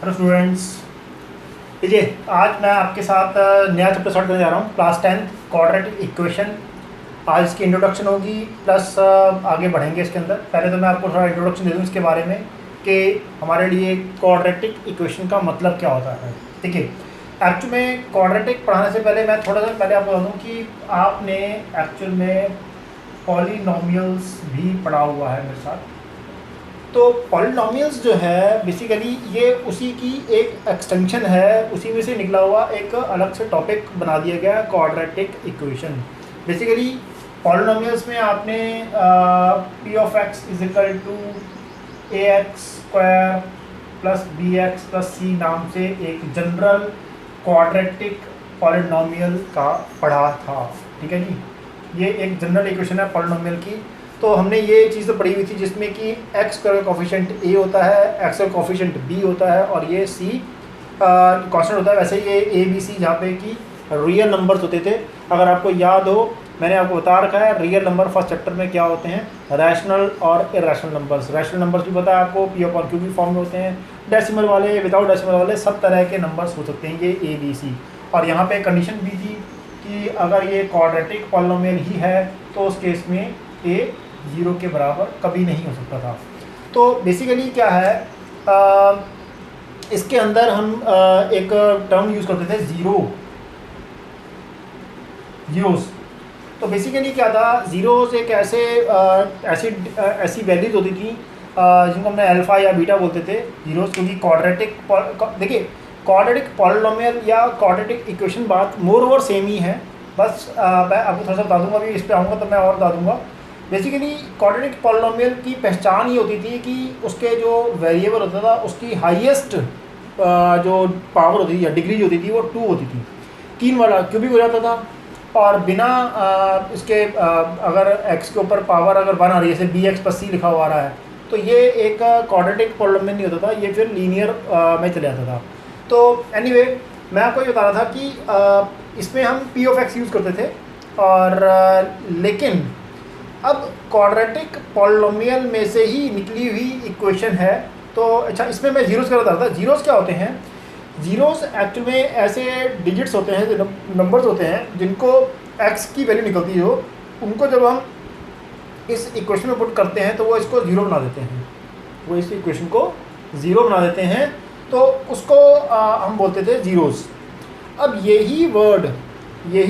Hello students, देखिए आज मैं आपके साथ नया चैप्टर स्टार्ट करने जा रहा हूँ। Class 10 quadratic equation. आज इसकी इंट्रोडक्शन होगी प्लस आगे बढ़ेंगे इसके अंदर। पहले तो मैं आपको थोड़ा इंट्रोडक्शन दे दूँ इसके बारे में कि हमारे लिए क्वाड्रेटिक इक्वेशन का मतलब क्या होता है। देखिए एक्चुअल में क्वाड्रेटिक पढ़ाने से पहले मैं थोड़ा सा पहले आपको बता दूँ कि आपने एक्चुअल में पॉलिनोमियल्स भी पढ़ा हुआ है मेरे साथ। तो पॉलिनोमियल्स जो है बेसिकली ये उसी की एक एक्सटेंशन है, उसी में से निकला हुआ एक अलग से टॉपिक बना दिया गया क्वाड्रेटिक इक्वेशन। बेसिकली पॉलिनोमियल्स में आपने p of x is equal to a x square plus B x plus c नाम से एक जनरल क्वाड्रेटिक पॉलिनोमियल का पढ़ा था। ठीक है जी, ये एक जनरल इक्वेशन है पॉलिनोमियल की। तो हमने ये चीज़ तो पढ़ी हुई थी जिसमें कि एक्स का कोफिशिएंट ए होता है, एक्स का कोफिशिएंट बी होता है और ये सी कांस्टेंट होता है। वैसे ये ए बी सी जहाँ पे कि रियल नंबर्स होते थे। अगर आपको याद हो मैंने आपको बता रखा है रियल नंबर फर्स्ट चैप्टर में क्या होते हैं, रैशनल और इरेशनल नंबर्स। रैशनल नंबर्स भी पता है आपको, पी अपॉन क्यू की फॉर्म में होते हैं, डेसिमल वाले विदाउट डेसिमल वाले सब तरह के नंबर्स हो सकते हैं ये ए बी सी। और यहाँ पे कंडीशन भी थी कि अगर ये क्वाड्रेटिक पॉलिनोमियल ही है तो उस केस में ए 0 के बराबर कभी नहीं हो सकता था। तो बेसिकली क्या है, इसके अंदर हम एक टर्म यूज़ करते थे जीरोस। तो बेसिकली क्या था, जीरोस एक ऐसी वैल्यूज होती थी जिनको हमने अल्फा या बीटा बोलते थे जीरोस, क्योंकि क्वाड्रेटिक देखिए क्वाड्रेटिक पॉलिनोमियल या क्वाड्रेटिक इक्वेशन बात मोर ओवर सेम ही है। बस मैं आपको थोड़ा सा बता दूंगा, अभी इस पर आऊँगा तो मैं और बता दूंगा। बेसिकली क्वाड्रेटिक पॉलिनोमियल की पहचान ही होती थी कि उसके जो वेरिएबल होता था उसकी हाईएस्ट जो पावर होती थी या डिग्री जो होती थी वो 2 होती थी। 3 वाला क्यूबिक हो जाता था और बिना इसके अगर x के ऊपर पावर अगर 1 आ रही है, जैसे बी एक्स प्लस सी लिखा हुआ आ रहा है, तो ये एक क्वाड्रेटिक पॉलिनोमियल नहीं होता था, ये फिर लीनियर में चले जाता था। तो एनीवे मैं आपको ये बता रहा था कि इसमें हम पी ऑफ एक्स यूज़ करते थे और लेकिन अब क्वाड्रेटिक पॉलिनोमियल में से ही निकली हुई इक्वेशन है। तो अच्छा, इसमें मैं जीरोस का बता रहा था। जीरोस क्या होते हैं, जीरोस एक्चुअल में ऐसे डिजिट्स होते हैं, जो नंबर्स होते हैं जिनको एक्स की वैल्यू निकलती है, उनको जब हम इस इक्वेशन में पुट करते हैं तो वो इसको ज़ीरो बना देते हैं, वो इस इक्वेशन को ज़ीरो बना देते हैं। तो उसको हम बोलते थे जीरोस। अब यही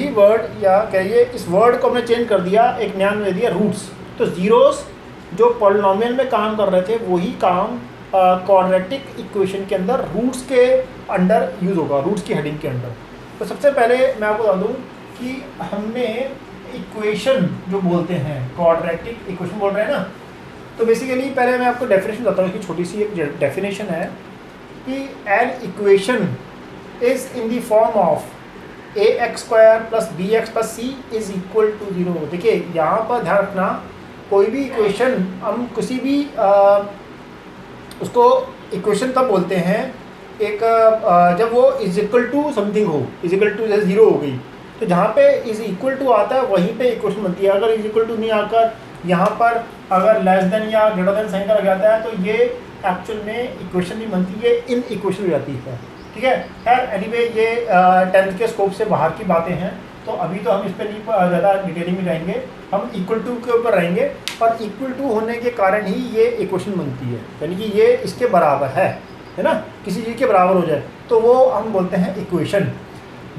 वर्ड या कहिए इस वर्ड को हमने चेंज कर दिया, एक नया दे दिया रूट्स। तो जीरोस जो पॉलिनोमियल में काम कर रहे थे वही काम क्वाड्रेटिक इक्वेशन के अंदर रूट्स के अंडर यूज़ होगा, रूट्स की हेडिंग के अंडर। तो सबसे पहले मैं आपको बता दूं कि हमने इक्वेशन जो बोलते हैं क्वाड्रेटिक इक्वेशन बोल रहे हैं ना, तो बेसिकली पहले मैं आपको डेफिनेशन बताता हूँ कि छोटी सी एक डेफिनेशन है कि an equation is in the form of a x square plus B x plus c is equal to 0। देखिए यहाँ पर ध्यान रखना, कोई भी इक्वेशन हम किसी भी उसको इक्वेशन तब बोलते हैं एक जब वो इज इक्वल टू समथिंग हो, इज इक्वल टू जैसे 0 हो गई, तो जहाँ पे इज इक्वल टू आता है वहीं पे इक्वेशन बनती है। अगर इज इक्वल टू नहीं आकर यहाँ पर अगर लेस देन या ग्रेटर देन साइन का लग जाता है तो ये एक्चुअल में इक्वेशन नहीं बनती, ये इन इक्वेशन हो जाती है। ठीक है, खैर एनीवे ये 10th के स्कोप से बाहर की बातें हैं, तो अभी तो हम इस पर नहीं ज़्यादा डिटेलिंग में जाएंगे, हम इक्वल टू के ऊपर रहेंगे। और इक्वल टू होने के कारण ही ये इक्वेशन बनती है, यानी कि ये इसके बराबर है ना, किसी चीज़ के बराबर हो जाए तो वो हम बोलते हैं इक्वेशन।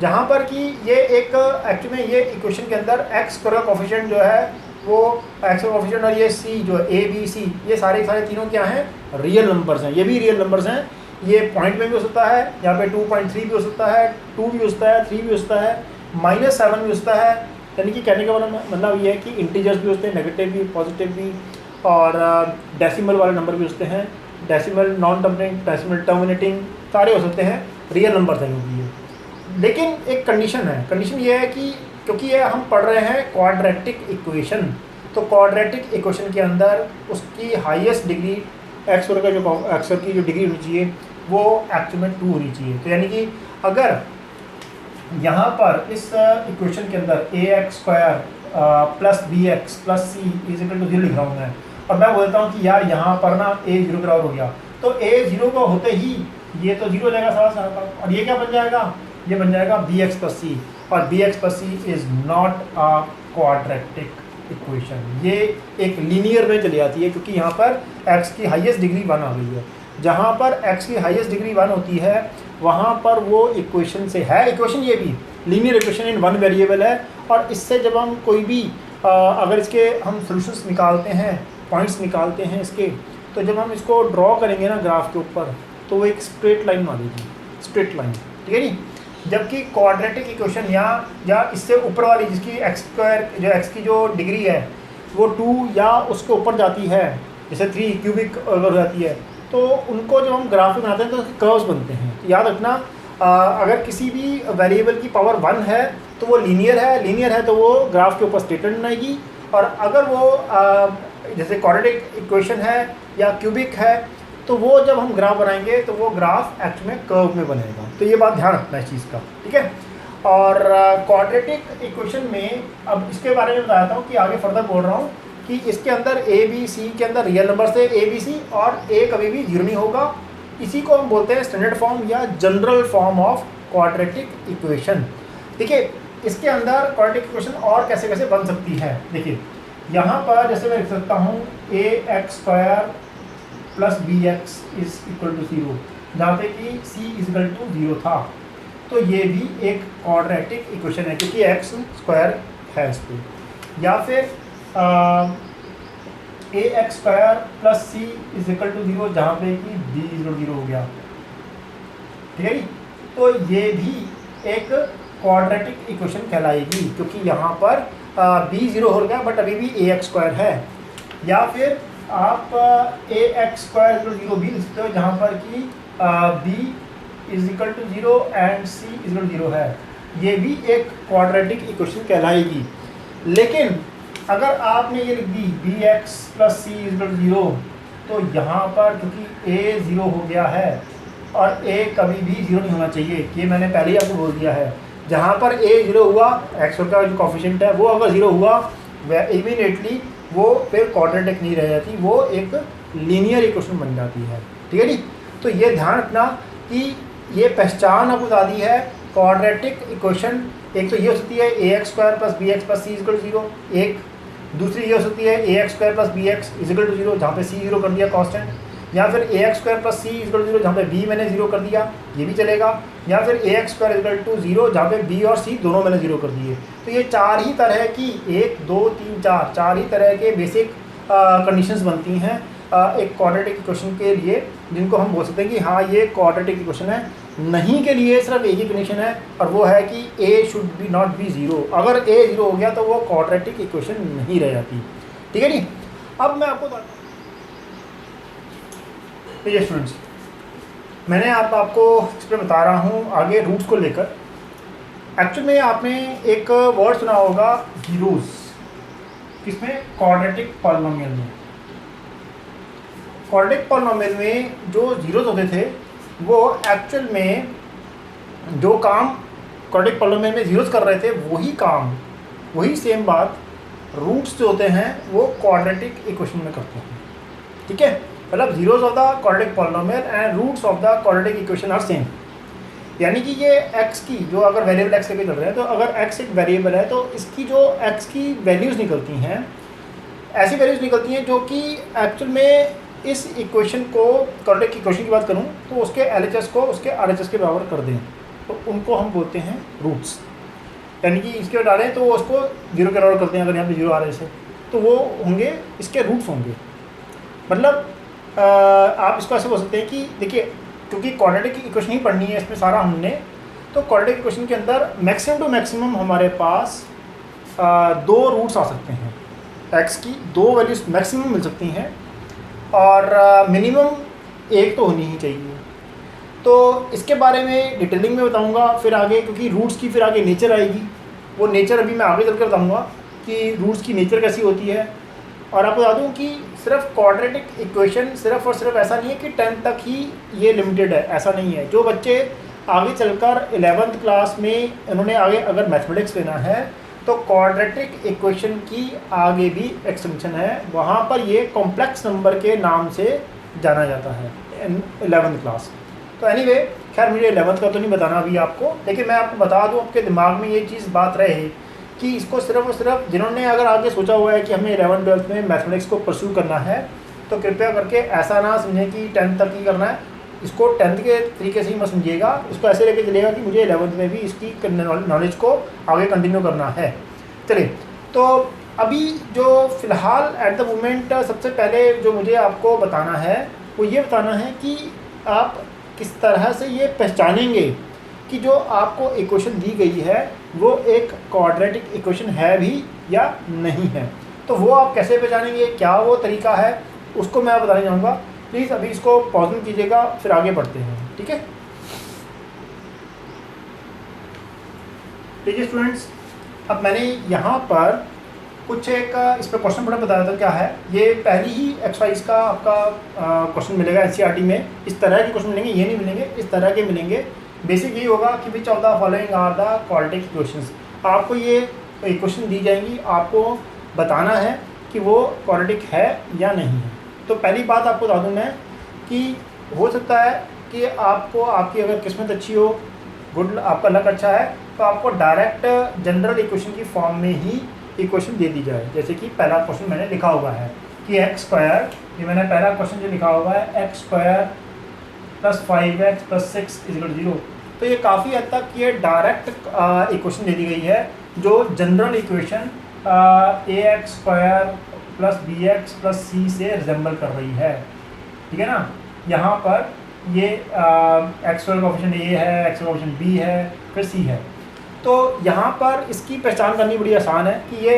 जहाँ पर कि ये एक एक्चुअली में ये इक्वेशन के अंदर एक्स का कोफिशिएंट जो है वो एक्स का कोफिशिएंट और ये सी जो ए बी सी ये सारे तीनों क्या हैं, रियल नंबर्स हैं। ये भी रियल नंबर्स हैं, ये पॉइंट में भी हो सकता है, यहाँ पे 2.3 भी हो सकता है, 2 भी हो सकता है, 3 भी हो सकता है, -7 भी हो सकता है। यानी कि कहने का मतलब ये है कि इंटीजर्स भी होते हैं, नेगेटिव भी, पॉजिटिव भी, और डेसिमल वाले नंबर भी हो सकते हैं, decimal non terminating, decimal terminating, सारे हो सकते हैं, रियल नंबर हैं क्योंकि ये। लेकिन एक कंडीशन है, कंडीशन ये है कि क्योंकि ये हम पढ़ रहे हैं क्वाड्रेटिक इक्वेशन, तो क्वाड्रेटिक इक्वेशन के अंदर उसकी हाईएस्ट डिग्री एक्स का जो एक्सर की जो डिग्री होनी चाहिए वो एक्चुअल में 2 होनी चाहिए। तो यानी कि अगर यहाँ पर इस इक्वेशन के अंदर a x square plus B x plus c is equal to 0 लिख रहा हूँ मैं, और मैं बोलता हूँ कि यार यहाँ पर ना ए 0 के बराबर हो गया, तो a 0 का होते ही ये तो 0 हो जाएगा सारा सारा, और ये क्या बन जाएगा, ये बन जाएगा bx प्लस सी, और bx plus c is not a quadratic equation. ये एक लीनियर में चली जाती है, क्योंकि यहाँ पर x की हाईएस्ट डिग्री 1 आ गई है। जहाँ पर x की हाईएस्ट डिग्री 1 होती है वहाँ पर वो इक्वेशन से है, इक्वेशन ये भी linear equation in one variable है, और इससे जब हम कोई भी अगर इसके हम सोल्यूशंस निकालते हैं, पॉइंट्स निकालते हैं इसके, तो जब हम इसको ड्रॉ करेंगे ना ग्राफ के ऊपर, तो वो एक स्ट्रेट लाइन मारेगी, स्ट्रेट लाइन, ठीक है जी। जबकि क्वाड्रेटिक इक्वेशन या इससे ऊपर वाली जिसकी एक्स स्क्वायर जो एक्स की जो डिग्री है वो 2 या उसके ऊपर जाती है, जैसे 3 क्यूबिक अगर जाती है, तो उनको जब हम ग्राफ में बनाते हैं तो कर्व्स बनते हैं। तो याद रखना अगर किसी भी वेरिएबल की पावर 1 है तो वो लीनियर है तो वो ग्राफ के ऊपर स्ट्रेट लाइन आएगी, और अगर वो जैसे क्वाड्रेटिक इक्वेशन है या क्यूबिक है तो वो जब हम ग्राफ बनाएंगे तो वो ग्राफ एक्चुअल में कर्व में बनेगा। तो ये बात ध्यान रखना है इस चीज़ का, ठीक है। और क्वाड्रेटिक इक्वेशन में अब इसके बारे में बताता हूँ कि आगे फर्दर बोल रहा हूँ कि इसके अंदर ए बी सी के अंदर रियल नंबर से ए बी सी, और ए कभी भी 0 नहीं होगा। इसी को हम बोलते हैं स्टैंडर्ड फॉर्म या general form of quadratic equation. देखिए इसके अंदर क्वाड्रेटिक इक्वेशन और कैसे कैसे बन सकती है। देखिए यहाँ पर जैसे मैं लिख सकता हूँ ax² plus bx is equal to 0, जहाँ पे कि c इज इक्वल टू 0 था, तो ये भी एक क्वाड्रेटिक इक्वेशन है क्योंकि x² है इस पर। या फिर ax² plus c is equal to 0, जहाँ पे कि b इज 0 हो गया, ठीक है जी। तो ये भी एक क्वाड्रेटिक इक्वेशन कहलाएगी क्योंकि यहाँ पर b 0 हो गया बट अभी भी ax² है। या फिर आप ax² 0 भी लिख सकते हो, जहाँ पर कि b is equal to 0 and c is equal to 0 है। ये भी एक क्वाड्रेटिक इक्वेशन कहलाएगी। लेकिन अगर आपने ये लिख दी bx plus c is equal to 0, तो यहाँ पर क्योंकि a 0 हो गया है और a कभी भी 0 नहीं होना चाहिए, ये मैंने पहले ही आपको बोल दिया है। जहाँ पर a 0 हुआ, x का जो कॉफिशिएंट है वो अगर 0 हुआ, वह इमीडिएटली वो फिर क्वाड्रेटिक नहीं रह जाती, वो एक लीनियर इक्वेशन बन जाती है, ठीक है जी। तो ये ध्यान रखना कि ये पहचान आपको बता दी है क्वाड्रेटिक इक्वेशन। एक तो ये हो सकती है ax² plus bx plus c is equal to 0, एक दूसरी ये हो सकती है ax² plus bx is equal to 0, जहाँ पे c 0 कर दिया कांस्टेंट, या फिर ax² plus c is equal to 0, जहाँ पे b मैंने 0 कर दिया, ये भी चलेगा। या फिर ax² इज इक्वल टू 0, जहाँ पे b और c दोनों मैंने 0 कर दिए। तो ये चार ही तरह की 1 2 3 4 चार ही तरह के बेसिक कंडीशंस बनती हैं एक क्वाड्रेटिक इक्वेशन के लिए, जिनको हम बोल सकते हैं कि हाँ ये क्वाड्रेटिक इक्वेशन है। नहीं के लिए सिर्फ एक ही कंडीशन है, और वो है कि a should be not be 0। अगर a 0 हो गया तो वो क्वाड्रेटिक इक्वेशन नहीं रह जाती, ठीक है जी। अब मैं आपको ये स्टूडेंट्स, मैंने आपको इस पर बता रहा हूँ आगे रूट्स को लेकर। एक्चुअल में आपने एक वर्ड सुना होगा ज़ीरोस, किसमें, क्वाड्रेटिक पॉलिनोमियल में। क्वाड्रेटिक पॉलिनोमियल में जो ज़ीरोस होते थे वो एक्चुअल में जो काम क्वाड्रेटिक पॉलिनोमियल में ज़ीरोस कर रहे थे वही काम, वही सेम बात रूट्स जो होते हैं वो क्वाड्रेटिक इक्वेशन में करते हैं, ठीक है। मतलब zeros of the quadratic polynomial and roots of the quadratic equation are same. यानी कि ये x की जो अगर वेरिएबल x लेके चल रहे हैं, तो अगर x एक वेरिएबल है तो इसकी जो x की वैल्यूज़ निकलती हैं, ऐसी वैल्यूज़ निकलती हैं जो कि एक्चुअल में इस इक्वेशन को, क्वाड्रेटिक इक्वेशन की बात करूँ तो उसके LHS को उसके RHS के बराबर कर दें, तो उनको हम बोलते हैं रूट्स। यानी कि इसके डालें तो उसको 0 के बराबर करते हैं, अगर यहाँ पे 0 RHS है तो वो होंगे इसके रूट्स होंगे। मतलब आप इसको ऐसे बोल सकते हैं कि देखिए, क्योंकि क्वाड्रेटिक इक्वेशन ही पढ़नी है इसमें सारा हमने, तो क्वाड्रेटिक इक्वेशन के अंदर मैक्सिमम टू मैक्सिमम हमारे पास 2 रूट्स आ सकते हैं। x की 2 वैल्यूज मैक्सिमम मिल सकती हैं, और मिनिमम 1 तो होनी ही चाहिए। तो इसके बारे में डिटेलिंग में बताऊंगा फिर आगे, क्योंकि रूट्स की फिर आगे नेचर आएगी, वो नेचर अभी मैं आगे चलकर बताऊंगा कि रूट्स की नेचर कैसी होती है। और आपको बता दूँ कि सिर्फ क्वाड्रेटिक इक्वेशन सिर्फ और सिर्फ ऐसा नहीं है कि 10th तक ही ये लिमिटेड है, ऐसा नहीं है। जो बच्चे आगे चलकर 11th क्लास में उन्होंने आगे अगर मैथमेटिक्स लेना है तो क्वाड्रेटिक इक्वेशन की आगे भी एक्सटेंशन है, वहाँ पर ये कॉम्प्लेक्स नंबर के नाम से जाना जाता है। इन 11th क्लास। तो एनीवे खैर मुझे 11th का तो नहीं बताना अभी आपको, लेकिन मैं आपको बता दूं आपके दिमाग में ये चीज़ बात रहे कि इसको सिर्फ और सिर्फ जिन्होंने अगर आगे सोचा हुआ है कि हमें 11th-12th में मैथमेटिक्स को परस्यू करना है, तो कृपया करके ऐसा ना समझें कि 10th तक ही करना है। इसको 10th के तरीके से ही मत समझिएगा, इसको ऐसे लेके चलिएगा कि मुझे 11th में भी इसकी नॉलेज को आगे कंटिन्यू करना है। चलिए, तो अभी जो फ़िलहाल एट द मोमेंट सबसे पहले जो मुझे आपको बताना है वो ये बताना है कि आप किस तरह से ये पहचानेंगे कि जो आपको इक्वेशन दी गई है वो एक क्वाड्रेटिक इक्वेशन है भी या नहीं है। तो वो आप कैसे पहचानेंगे, क्या वो तरीका है, उसको मैं बताने जाऊँगा। प्लीज़ अभी इसको पॉज में कीजिएगा, फिर आगे बढ़ते हैं, ठीक है। देखिए स्टूडेंट्स, अब मैंने यहाँ पर कुछ एक इस पर क्वेश्चन बड़ा बताया था क्या है। ये पहली ही एक्सरसाइज का आपका क्वेश्चन मिलेगा एनसीईआरटी में। इस तरह के क्वेश्चन मिलेंगे, ये नहीं मिलेंगे, इस तरह के मिलेंगे। बेसिक यही होगा कि which of the following are the quadratic equations. आपको ये इक्वेशन दी जाएंगी, आपको बताना है कि वो क्वाड्रेटिक है या नहीं है। तो पहली बात आपको बता दूँ मैं कि हो सकता है कि आपको आपकी अगर किस्मत अच्छी हो, गुड, आपका लक अच्छा है, तो आपको डायरेक्ट जनरल इक्वेशन की फॉर्म में ही इक्वेशन दे दी जाए। जैसे कि पहला क्वेश्चन मैंने लिखा हुआ है कि एक्स स्क्वायर, ये मैंने पहला क्वेश्चन जो लिखा हुआ है x square plus 5x plus 6 equal 0। तो ये काफ़ी हद तक ये डायरेक्ट इक्वेशन दे दी गई है जो general equation a x square plus B x plus c से रिजेंबल कर रही है, ठीक है ना। यहाँ पर ये एक्स स्क्वायर का ऑप्शन ए है, एक्स का ऑप्शन बी है, फिर सी है। तो यहाँ पर इसकी पहचान करनी बड़ी आसान है कि ये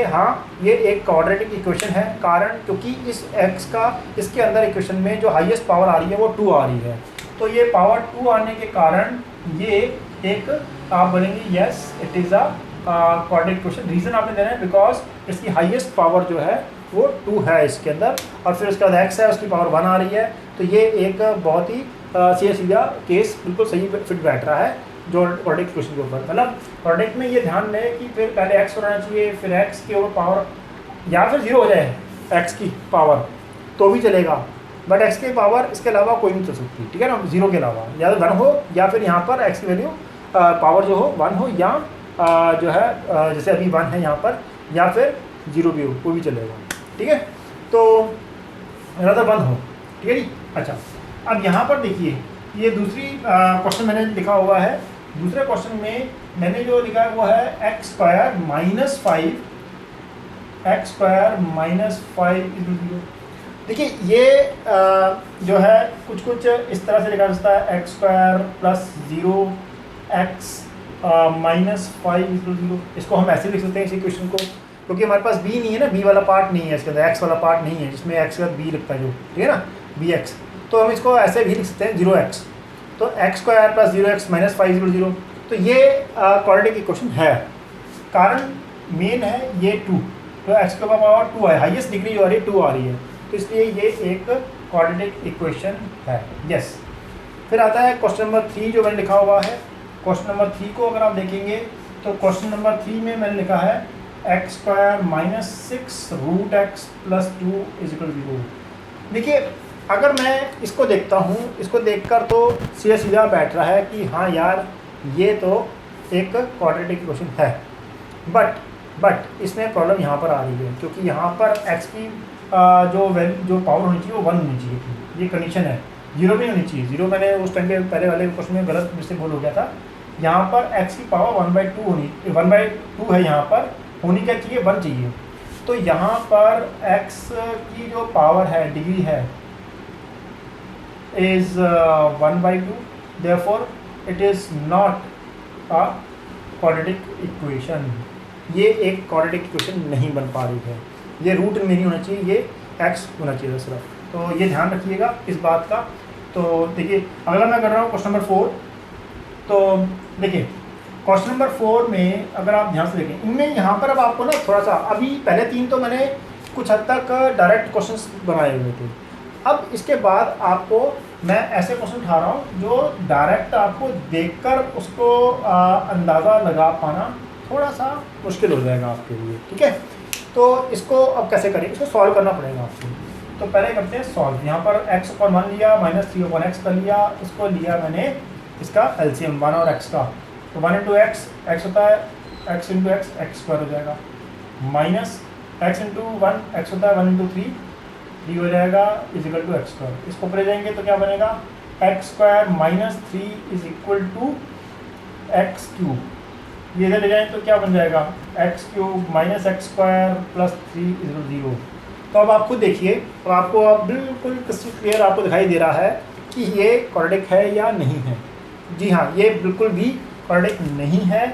ये एक क्वाड्रेटिक इक्वेशन है। कारण क्योंकि इस x का इसके अंदर इक्वेशन में जो हाईएस्ट पावर आ रही है वो 2 आ रही है। तो ये पावर 2 आने के कारण ये एक आप बोलेंगे yes it is a quadratic equation. Reason आपने देना है बिकॉज इसकी हाईएस्ट पावर जो है वो 2 है इसके अंदर, और फिर उसके बाद x है उसकी पावर 1 आ रही है। तो ये एक बहुत ही सीधा केस बिल्कुल सही फिट बैठ रहा है जो क्वाड्रेटिक इक्वेशन के ऊपर। मतलब क्वाड्रेटिक में ये ध्यान रहे कि फिर पहले x होना चाहिए, फिर x के ऊपर पावर या फिर 0 हो जाए x की पावर तो भी चलेगा, बट x की पावर इसके अलावा कोई नहीं चल सकती, ठीक है ना। 0 के अलावा या तो 1 हो या फिर यहाँ पर x की वैल्यू पावर जो हो 1 हो, या जो है जैसे अभी 1 है यहाँ पर, या फिर 0 भी हो, कोई भी चलेगा, ठीक है। तो ज़्यादा 1 हो, ठीक है जी। अच्छा, अब यहाँ पर देखिए ये दूसरी क्वेश्चन मैंने लिखा हुआ है। दूसरे क्वेश्चन में मैंने जो लिखा है वो है एक्स स्क्वायर माइनस 5 इक्वल 0। देखिए ये जो है कुछ इस तरह से लिखा जा सकता है x square plus 0 x minus 5 equal 0। इसको हम ऐसे लिख सकते हैं इस इक्वेशन को, क्योंकि हमारे पास बी नहीं है ना, बी वाला पार्ट नहीं है इसके अंदर, एक्स वाला पार्ट नहीं है जिसमें एक्स का बी लिखता है जो, ठीक है ना, बी एक्स। तो हम इसको ऐसे भी लिख सकते हैं 0x। तो x square plus 0x minus 5 equal 0। तो ये क्वाड्रेटिक इक्वेशन है। कारण मेन है ये 2, तो एक्स का पावर 2 है, हाईएस्ट डिग्री जो आ रही है 2 आ रही है, तो इसलिए ये एक क्वाड्रेटिक इक्वेशन है, यस। फिर आता है क्वेश्चन नंबर 3 जो मैंने लिखा हुआ है। क्वेश्चन नंबर 3 को अगर आप देखेंगे तो क्वेश्चन नंबर 3 में मैंने लिखा है x square minus 6 root x plus 2 is equal 0। देखिए अगर मैं इसको देखता हूँ, इसको देखकर तो सीधा बैठ रहा है कि हाँ यार ये तो एक क्वाड्रेटिक इक्वेशन है, बट इसमें प्रॉब्लम यहाँ पर आ रही है, क्योंकि यहाँ पर x की जो पावर होनी चाहिए वो 1 होनी चाहिए थी। ये कंडीशन है, 0 भी होनी चाहिए। 0 मैंने उस टाइम पे पहले वाले क्वेश्चन में गलत मुझसे भूल हो गया था। यहाँ पर x की पावर 1/2 है, यहाँ पर होनी क्या चाहिए 1 चाहिए। तो यहाँ पर x की जो पावर है डिग्री है is 1/2, therefore it is not a quadratic equation। ये एक क्वाड्रेटिक इक्वेशन नहीं बन पा रही है, ये रूट में नहीं होना चाहिए, ये x होना चाहिए सिर्फ। तो ये ध्यान रखिएगा इस बात का। तो देखिए अगला मैं कर रहा हूँ क्वेश्चन नंबर 4। तो देखिए क्वेश्चन नंबर 4 में अगर आप ध्यान से देखें, इनमें यहाँ पर अब आपको ना थोड़ा सा, अभी पहले 3 तो मैंने कुछ हद तक डायरेक्ट क्वेश्चंस बनाए हुए थे। अब इसके बाद आपको मैं ऐसे क्वेश्चन उठा रहा हूँ जो डायरेक्ट आपको देखकर उसको अंदाज़ा लगा पाना थोड़ा सा मुश्किल हो जाएगा आपके लिए, ठीक है। तो इसको अब कैसे करें, इसको सॉल्व करना पड़ेगा आपको। तो पहले करते हैं सॉल्व। यहाँ पर x ऊपर 1 लिया, -3/x कर लिया, इसको लिया मैंने इसका एलसीएम 1 और x का। तो 1 इंटू एक्स, एक्स होता है x into x, x square हो जाएगा, माइनस x इंटू 1, एक्स होता है 1 इंटू 3, 3 हो जाएगा, इजिकल टू एक्स स्क्वायर। इसको ऊपर ले जाएंगे तो क्या बनेगा, x square minus 3 is equal to x cube. ये इधर ले जाएँ तो क्या बन जाएगा, x cube minus x square plus 3 is 0। तो अब आप खुद देखिए, तो आपको अब बिल्कुल क्लियर आपको दिखाई दे रहा है कि ये क्वाड्रेटिक है या नहीं है। जी हाँ, ये बिल्कुल भी क्वाड्रेटिक नहीं है,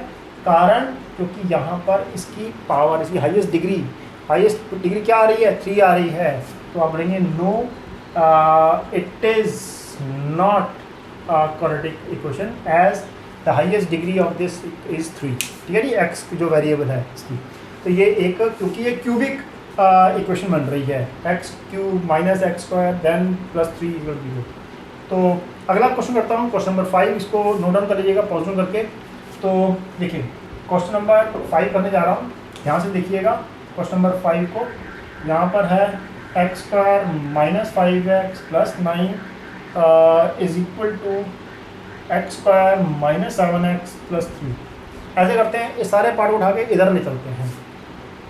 कारण क्योंकि यहाँ पर इसकी पावर, इसकी हाईएस्ट डिग्री क्या आ रही है, 3 आ रही है। तो आप बोलेंगे no, it is not quadratic equation as the highest degree of this is 3। ठीक है जी, एक्स जो वेरिएबल है इसकी। तो ये एक, क्योंकि ये क्यूबिक इक्वेशन बन रही है, x cube minus x square then plus 3 equal 0। तो अगला क्वेश्चन करता हूँ, क्वेश्चन नंबर 5, इसको नोट डाउन कर लीजिएगा पॉज डाउन करके। तो देखिए क्वेश्चन नंबर 5 करने जा रहा हूँ, यहाँ से देखिएगा क्वेश्चन नंबर 5 को। यहाँ पर है x square minus 5x plus 9 is equal to x square minus 7x plus 3। ऐसे करते हैं, ये सारे पार्ट उठा के इधर ले चलते हैं।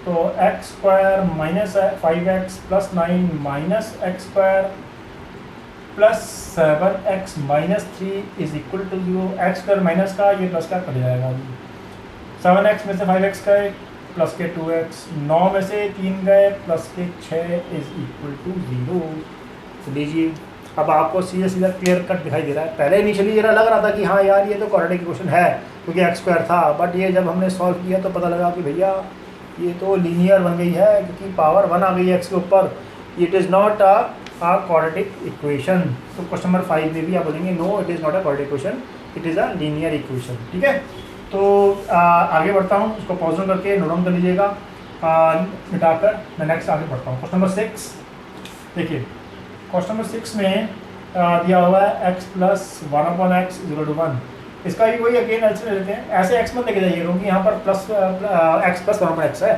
तो x square minus 5x plus 9 minus x square plus 7x minus 3 is equal to 0। X square minus का ये प्लस का कट जाएगा जी, 7x में से 5x गए प्लस के 2x, 9 में से 3 गए प्लस के 6 इज इक्वल टू 0। तो लीजिए, अब आपको सीधा क्लियर कट दिखाई दे रहा है। पहले इनिशियली जरा लग रहा था कि हाँ यार ये तो क्वाड्रेटिक इक्वेशन है क्योंकि एक्स स्क्वायर था, बट ये जब हमने सॉल्व किया तो पता लगा कि भैया ये तो लीनियर बन गई है क्योंकि पावर 1 आ गई है एक्स के ऊपर। It is not a quadratic equation. तो क्वेश्चन नंबर 5 में भी आप बोलेंगे no, it is not a quadratic equation, it is a linear equation. ठीक है, तो आगे बढ़ता हूँ, इसको पॉज डाउन करके नोट डाउन कर लीजिएगा, मिटाकर मैं नेक्स्ट आगे बढ़ता हूँ। क्वेश्चन नंबर 6 देखिए, क्वेश्चन नंबर 6 में दिया हुआ है x plus 1/x equal to 1। इसका भी वही अगेन एल्सियम लेते हैं। ऐसे x मत लेके जाइए क्योंकि यहाँ पर प्लस x प्लस 1/x है,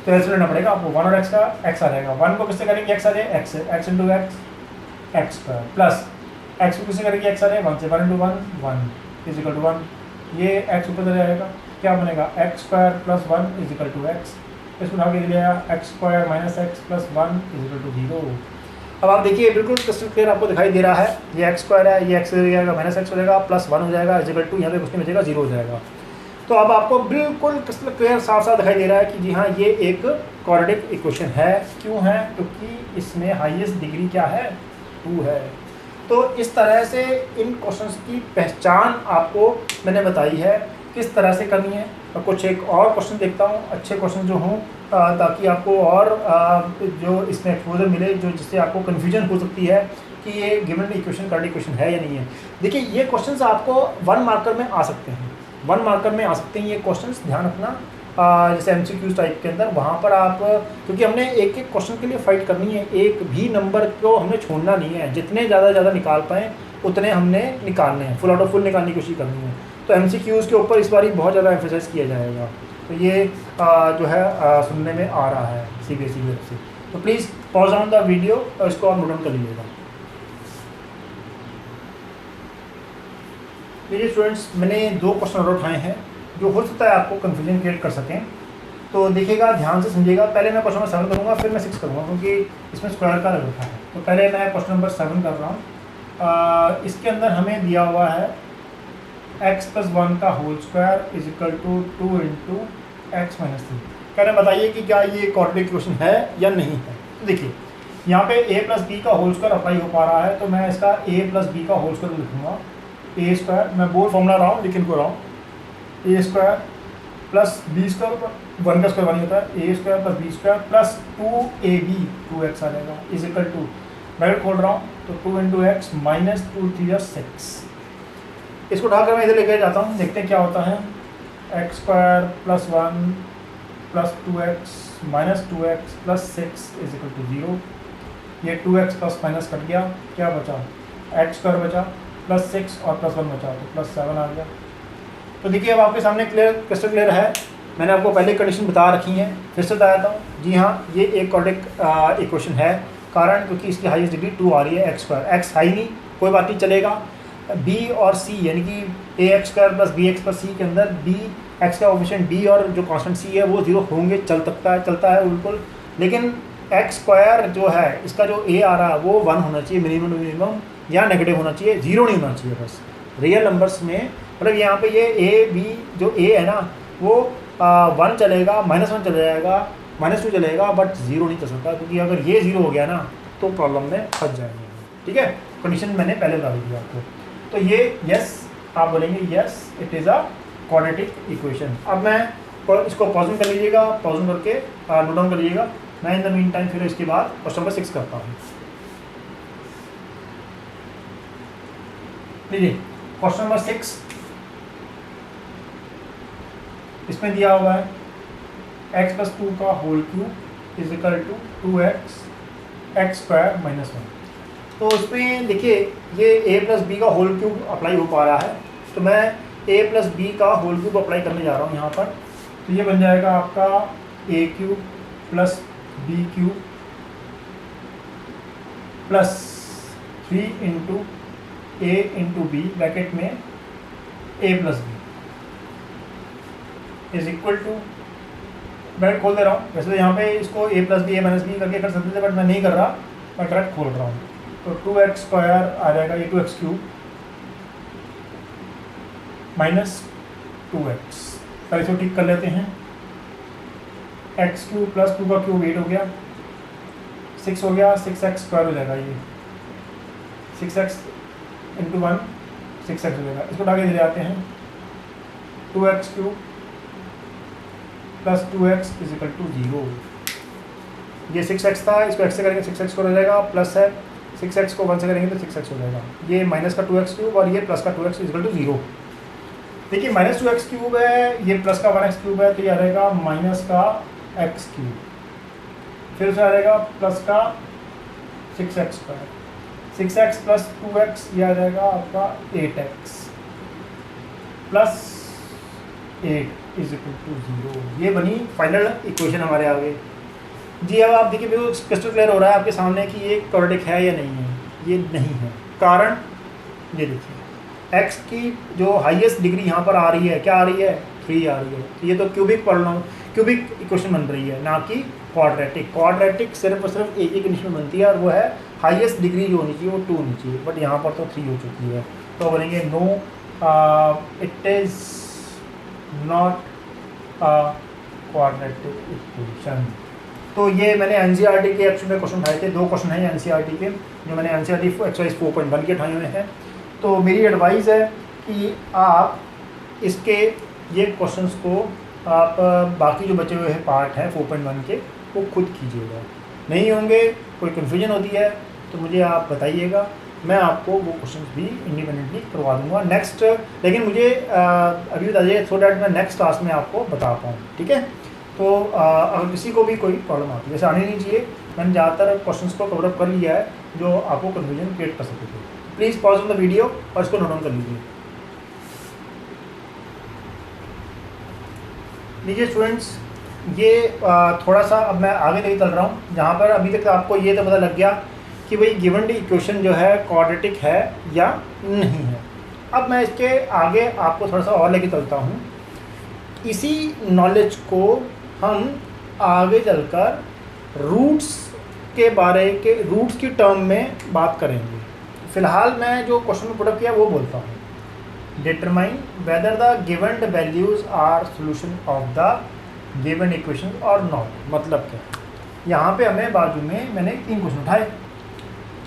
तो एल्सियम लेना पड़ेगा आपको। 1 और x का x आ जाएगा, 1 को किससे करेंगे, x आ जाए x से, x into x square, plus x को किससे करेंगे, x आ जाए 1 से, 1 इंटू 1 इज इक्वल टू 1। ये x ऊपर चला जाएगा, क्या बनेगा, x square plus 1 is equal to x. इसको उठा के ले लिया, x square minus x plus 1 is equal to 0। अब आप देखिए बिल्कुल क्रिस्टल क्लियर आपको दिखाई दे रहा है, ये एक्स स्क्वायर है, ये एक्स हो जाएगा, माइनस एक्स हो जाएगा, प्लस 1 हो जाएगा, इज इक्वल टू यहाँ पे कुछ नहीं बचेगा, 0 हो जाएगा। तो अब आपको बिल्कुल क्रिस्टल क्लियर साफ साफ दिखाई दे रहा है कि जी हाँ ये एक क्वाड्रेटिक इक्वेशन है। क्यों है, क्योंकि इसमें हाईएस्ट डिग्री क्या है, 2 है। तो इस तरह से इन क्वेश्चंस की पहचान आपको मैंने बताई है किस तरह से करनी है। और कुछ एक और क्वेश्चन देखता हूँ, अच्छे क्वेश्चन जो हों, ताकि आपको और जो इसमें एक्सपोजर मिले, जो जिससे आपको कन्फ्यूजन हो सकती है कि ये गिवन इक्वेशन क्वाड्रेटिक इक्वेशन है या नहीं है। देखिए ये क्वेश्चंस आपको 1 मार्कर में आ सकते हैं, 1 मार्कर में आ सकते हैं ये क्वेश्चंस, ध्यान रखना। जैसे MCQ टाइप के अंदर, वहाँ पर आप, क्योंकि हमने एक एक क्वेश्चन के लिए फाइट करनी है, एक भी नंबर को हमने छोड़ना नहीं है, जितने ज़्यादा निकाल पाएँ उतने हमने निकालने हैं, फुल आउट ऑफ फुल निकालने की कोशिश करनी है। तो MCQs के ऊपर इस बार बहुत ज़्यादा एम्फेसाइज किया जाएगा। तो ये जो है सुनने में आ रहा है CBSE की तरफ से। तो please pause on the video और इसको आप नोट डाउन कर लीजिएगा। देखिए स्टूडेंट्स, मैंने 2 क्वेश्चन और उठाए हैं जो हो सकता है आपको कन्फ्यूजन क्रिएट कर सकें। तो देखिएगा, ध्यान से समझिएगा। पहले मैं क्वेश्चन नंबर 7 करूँगा, फिर मैं 6 करूँगा, क्योंकि इसमें स्क्वायर का लग रखा है। तो पहले मैं क्वेश्चन नंबर 7 कर रहा हूँ। इसके अंदर हमें दिया हुआ है x प्लस 1 का whole square is equal to 2 into x minus 3। कह रहे बताइए कि क्या ये क्वाड्रेटिक इक्वेशन है या नहीं है। तो देखिए यहाँ पे a प्लस बी का होल स्क्वायर अप्लाई हो पा रहा है, तो मैं इसका a प्लस बी का होल स्क्वायर लिखूँगा। ए स्क्वायर, मैं बोर्ड फॉर्मूला रहा हूँ लेकिन को रहा हूँ, a square plus b square, 1 का स्क्वायर 1 होता है, a square plus b square plus 2ab 2x आ जाएगा इज इक्वल टू, ब्रैकेट खोल रहा हूँ, तो 2 इंटू एक्स माइनस 2 3 6। इसको उठाकर मैं इधर लेकर जाता हूँ, देखते हैं क्या होता है। X square plus 1 plus 2x minus 2x plus 6 is equal to 0। ये 2x प्लस माइनस कट गया, क्या बचा, एक्स स्क्वायर बचा प्लस 6 और प्लस 1 बचा, तो प्लस 7 आ गया। तो देखिए अब आपके सामने क्रिस्टल क्लियर है। मैंने आपको पहले कंडीशन बता रखी है, फिर से बताया था। जी हाँ, ये एक क्वाड्रेटिक इक्वेशन है, कारण क्योंकि इसकी हाईएस्ट डिग्री 2 आ रही है एक्स स्क्वायर, एक्स हाई नहीं कोई बात नहीं चलेगा। बी और सी यानी कि A x square plus B x plus C के अंदर बी एक्स का ऑफिशिएंट बी और जो कांस्टेंट सी है वो 0 होंगे, चलता है बिल्कुल। लेकिन एक्स स्क्वायर जो है इसका जो ए आ रहा है वो 1 होना चाहिए मिनिमम या नेगेटिव होना चाहिए, 0 नहीं होना चाहिए बस। रियल नंबर्स में मतलब यहाँ पे ये ए बी जो ए है ना वो 1 चलेगा, -1 चला जाएगा, -2 चलेगा, बट 0 नहीं चल सकता, क्योंकि अगर ये 0 हो गया ना तो प्रॉब्लम में फंस जाएंगे। ठीक है, कंडीशन मैंने पहले बता दी आपको। तो ये यस आप बोलेंगे yes it is a quadratic equation. अब मैं इसको पॉज कर लीजिएगा, पॉज करके नोट डाउन कर लीजिएगा। मैं इन द मीन टाइम फिर इसके बाद क्वेश्चन नंबर 6 करता हूँ। लीजिए क्वेश्चन नंबर 6 इसमें दिया हुआ है x प्लस 2 का whole cube is equal to 2x x square -1। तो उसमें देखिए ये a प्लस बी का होल क्यूब अप्लाई हो पा रहा है, तो मैं a प्लस बी का होल क्यूब अप्लाई करने जा रहा हूँ यहाँ पर। तो ये बन जाएगा आपका a cube plus b cube plus 3 into a into b bracket में a plus b is equal to, bracket खोल दे रहा हूँ। वैसे तो यहाँ पे इसको a plus b a minus b करके कर सकते थे, बट मैं नहीं कर रहा, मैं डायरेक्ट खोल रहा हूँ। तो 2x स्क्वायर आ जाएगा, ये 2x क्यूब माइनस 2x, पहले इसको ठीक कर लेते हैं। x क्यूब प्लस 2 का क्यूब 8 हो गया, 6 हो गया, 6x स्क्वायर हो जाएगा, ये 6x इंटू 1 6x हो जाएगा। इसको आगे ले आते हैं, 2x cube plus 2x is equal to 0। ये 6x था, इसको x से करेंगे 6x को हो जाएगा, प्लस है 6x को 1 से करेंगे तो 6x हो जाएगा। ये माइनस का 2x क्यूब और ये प्लस का 2x इज इक्वल टू 0। देखिए माइनस 2x क्यूब है, ये प्लस का 1x क्यूब है, तो ये आ जाएगा माइनस का x क्यूब, फिर उसे आ जाएगा प्लस का 6x square, 6x plus 2x ये आ जाएगा आपका 8x plus 8 is equal to 0। ये बनी फाइनल इक्वेशन हमारे आगे जी। अब आप देखिए बिल्कुल क्रिस्टल क्लियर हो रहा है आपके सामने कि ये क्वाड्रेटिक है या नहीं है। ये नहीं है, कारण ये देखिए x की जो हाईएस्ट डिग्री यहाँ पर आ रही है, क्या आ रही है 3 आ रही है, तो ये तो क्यूबिक क्यूबिक इक्वेशन बन रही है, ना कि क्वाड्रेटिक। क्वाड्रेटिक सिर्फ और सिर्फ एक ही कंडीशन में बनती है, और वो है हाईएस्ट डिग्री जो होनी चाहिए वो 2 होनी चाहिए, बट यहाँ पर तो 3 हो चुकी है। तो बोलेंगे no it is not quadratic equation. तो ये मैंने एनसीईआरटी के एक्चुअली में क्वेश्चन उठाए थे, 2 क्वेश्चन हैं एनसीईआरटी के जो मैंने एनसीईआरटी एक्सरसाइज 4.1 के उठाए हुए हैं। तो मेरी एडवाइस है कि आप इसके ये क्वेश्चंस को आप बाकी जो बचे हुए हैं पार्ट हैं 4.1 के वो खुद कीजिएगा। नहीं होंगे, कोई कन्फ्यूजन होती है तो मुझे आप बताइएगा, मैं आपको वो क्वेश्चंस भी इंडिपेंडेंटली करवा दूंगा नेक्स्ट। लेकिन मुझे अभी बता दीजिए सो डैट मैं नेक्स्ट क्लास में आपको बता पाऊँ, ठीक है। तो अगर किसी को भी कोई प्रॉब्लम आती है, जैसे आने नहीं चाहिए, मैंने ज़्यादातर क्वेश्चंस को कवर अप कर लिया है जो आपको कन्फ्यूजन क्रिएट कर सकते थे। Please pause on the video और इसको नोट डाउन कर लीजिए। लीजिए स्टूडेंट्स, ये थोड़ा सा अब मैं आगे नहीं चल रहा हूँ, जहाँ पर अभी तक आपको ये तो पता लग गया कि भाई गिवन इक्वेशन जो है क्वाड्रेटिक है या नहीं है। अब मैं इसके आगे आपको थोड़ा सा और लेके चलता हूँ। इसी नॉलेज को हम आगे चलकर रूट्स की टर्म में बात करेंगे। फिलहाल मैं जो क्वेश्चन में पुटअप किया वो बोलता हूँ, determine whether the given values are solution of the given equation और नॉट। मतलब क्या, यहाँ पे हमें बाजू में मैंने 3 क्वेश्चन उठाए।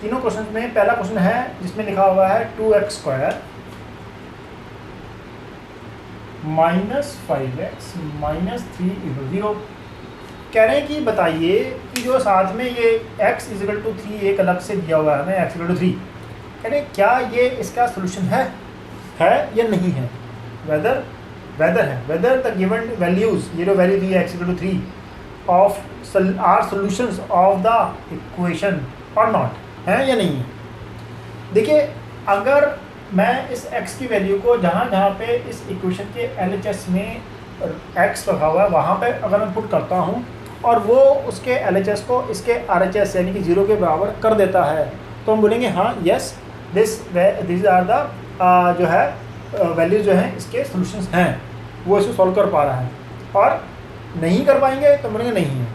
तीनों क्वेश्चन में पहला क्वेश्चन है जिसमें लिखा हुआ है 2x square minus 5x minus 3 = 0। कह रहे हैं कि बताइए कि जो साथ में ये x = 3 एक अलग से दिया हुआ है हमें x = 3, कह रहे हैं क्या ये इसका सोल्यूशन है या नहीं है। वेदर द गिवन वैल्यूज, ये जो वैल्यू दी है x = 3 of are solutions of the equation और नॉट, है या नहीं है। देखिए अगर मैं इस x की वैल्यू को जहाँ पे इस इक्वेशन के LHS में x रखा हुआ है वहाँ पे अगर मैं पुट करता हूँ और वो उसके LHS को इसके RHS यानी कि 0 के बराबर कर देता है, तो हम बोलेंगे हाँ यस दिस आर द जो है वैल्यूज जो हैं इसके सॉल्यूशंस हैं, वो इसको सॉल्व कर पा रहा है। और नहीं कर पाएंगे तो बोलेंगे नहीं है।